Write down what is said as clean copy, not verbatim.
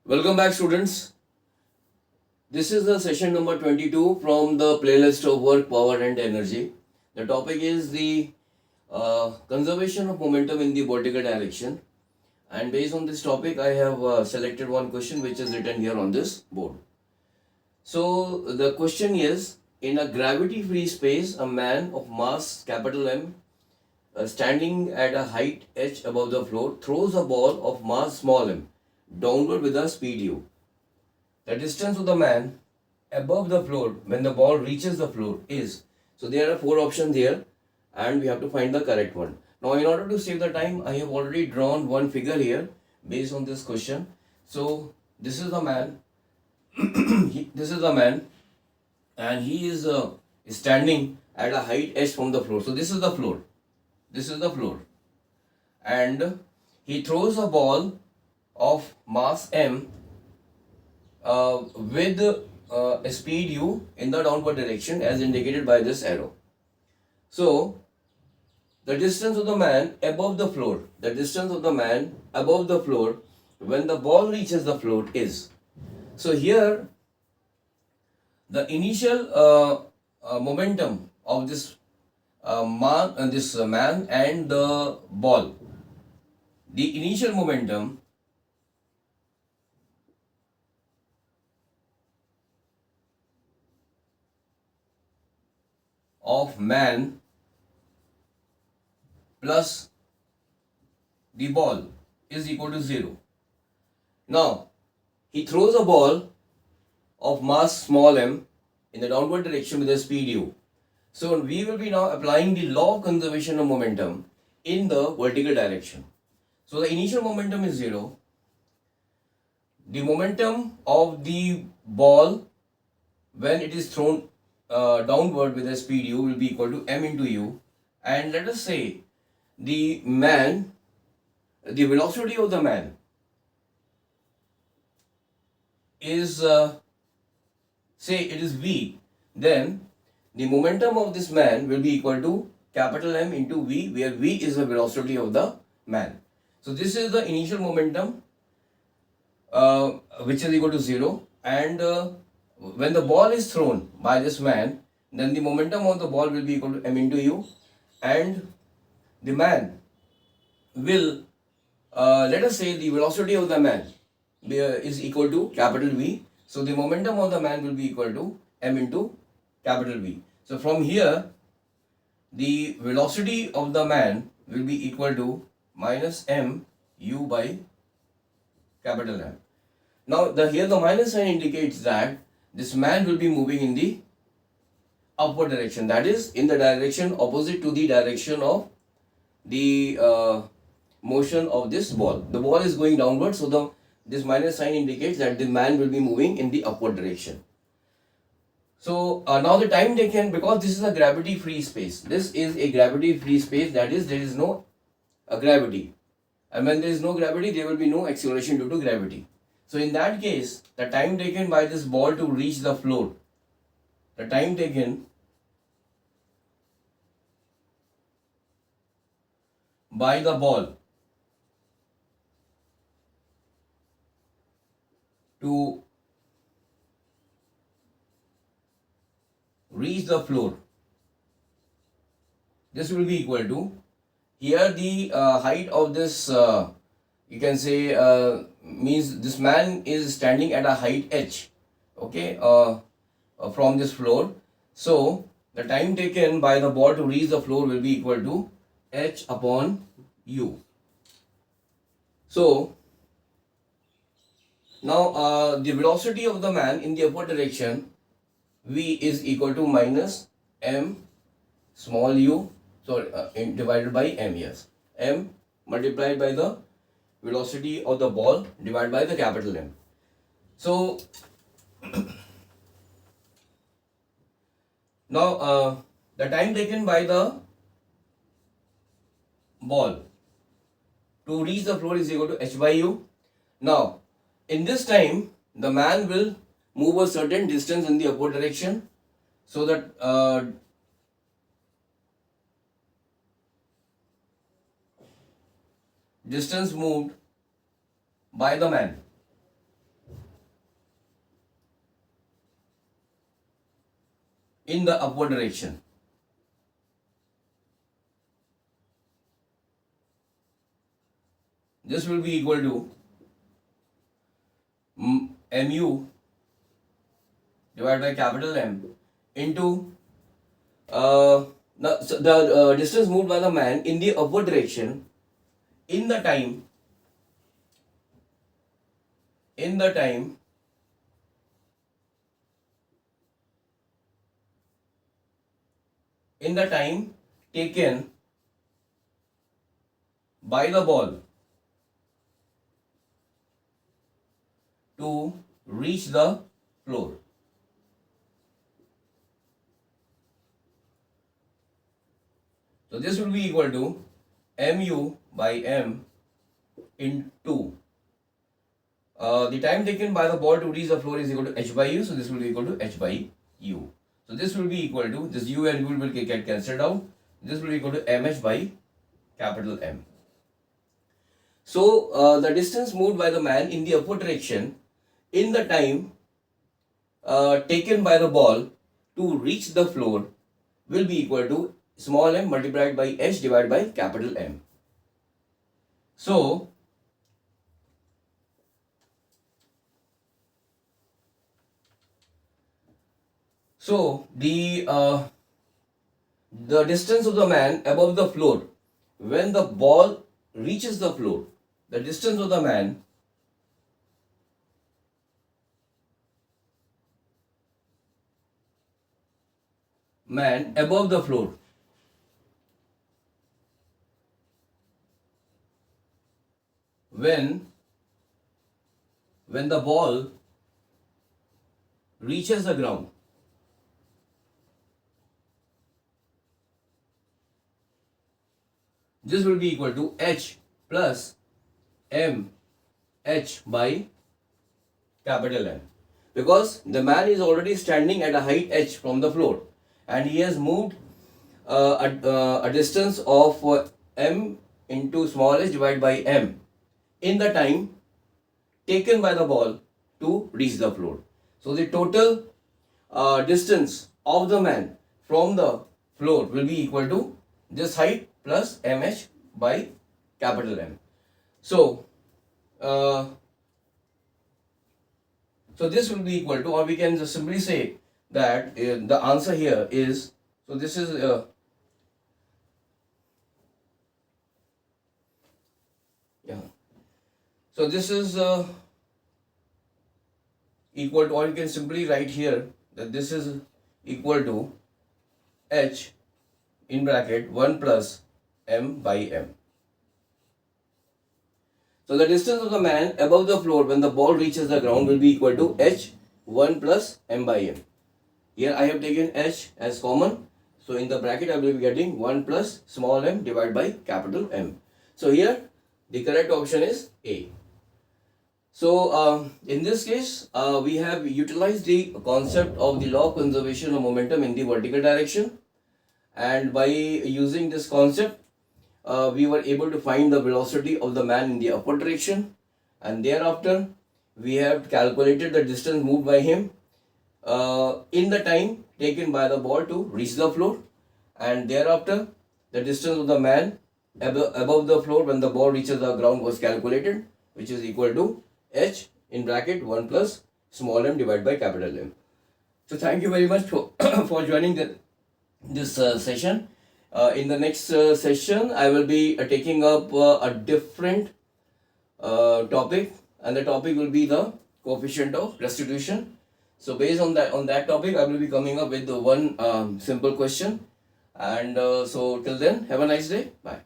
Welcome back, students. This is the session number 22 from the playlist of work, power, and energy. The topic is the conservation of momentum in the vertical direction. And based on this topic, I have selected one question which is written here on this board. So, the question is, in a gravity free space, a man of mass capital M standing at a height h above the floor throws a ball of mass small m downward with a speed u. The distance of the man above the floor when the ball reaches the floor is. So there are four options here and we have to find the correct one. Now in order to save the time, I have already drawn one figure here based on this question. So this is the man, this is the man and he is standing at a height h from the floor. So this is the floor. This is the floor. And he throws a ball of mass m with a speed u in the downward direction as indicated by this arrow. So, the distance of the man above the floor, the distance of the man above the floor when the ball reaches the floor is. So, here the initial momentum of this man and the ball, the initial momentum of man plus the ball is equal to 0. Now, he throws a ball of mass small m in the downward direction with a speed u. So, we will be now applying the law of conservation of momentum in the vertical direction. So, the initial momentum is 0. The momentum of the ball when it is thrown downward with a speed u will be equal to m into u, and let us say the velocity of the man is say it is v, then the momentum of this man will be equal to capital M into v, where v is the velocity of the man. So this is the initial momentum which is equal to 0, and when the ball is thrown by this man, then the momentum of the ball will be equal to m into u, and the man will, let us say the velocity of the man is equal to capital V. So the momentum of the man will be equal to m into capital V. So from here, the velocity of the man will be equal to minus m u by capital M. Now here the minus sign indicates that this man will be moving in the upward direction, that is in the direction opposite to the direction of the motion of this ball. The ball is going downward, so this minus sign indicates that the man will be moving in the upward direction. So now the time taken, because this is a gravity free space, this is a gravity free space, that is there is no gravity, and when there is no gravity there will be no acceleration due to gravity. So in that case, the time taken by this ball to reach the floor, the time taken by the ball to reach the floor, this will be equal to, here the height of this, you can say, means this man is standing at a height h, okay, from this floor. So the time taken by the ball to reach the floor will be equal to h upon u. So now the velocity of the man in the upward direction, v is equal to minus m small u, divided by m, yes, m multiplied by the velocity of the ball divided by the capital M. So now the time taken by the ball to reach the floor is equal to h by u. Now in this time the man will move a certain distance in the upward direction, so that distance moved by the man in the upward direction. This will be equal to mu divided by capital M into the distance moved by the man in the upward direction in the time taken by the ball to reach the floor. So this will be equal to mu by m into the time taken by the ball to reach the floor is equal to h by u. So this will be equal to h by u. So this will be equal to, this u and u will get cancelled out. This will be equal to mh by capital M. So the distance moved by the man in the upward direction in the time taken by the ball to reach the floor will be equal to small m multiplied by h divided by capital M. So the distance of the man above the floor when the ball reaches the floor, the distance of the man above the floor when the ball reaches the ground. This will be equal to h plus m h by capital M, because the man is already standing at a height h from the floor and he has moved a distance of m into small h divided by m in the time taken by the ball to reach the floor. So the total distance of the man from the floor will be equal to this height plus mh by capital M. So this will be equal to, or we can just simply say that the answer here is, so this is so this is equal to, or you can simply write here that this is equal to h in bracket 1 plus m by m. So the distance of the man above the floor when the ball reaches the ground will be equal to h 1 plus m by m. Here I have taken h as common. So in the bracket I will be getting 1 plus small m divided by capital M. So here the correct option is A. So in this case we have utilized the concept of the law of conservation of momentum in the vertical direction, and by using this concept we were able to find the velocity of the man in the upward direction, and thereafter we have calculated the distance moved by him in the time taken by the ball to reach the floor, and thereafter the distance of the man above the floor when the ball reaches the ground was calculated, which is equal to h in bracket 1 plus small m divided by capital M. So thank you very much for joining this session. In the next session I will be taking up a different topic, and the topic will be the coefficient of restitution. So based on that topic I will be coming up with one simple question, and so till then have a nice day. Bye.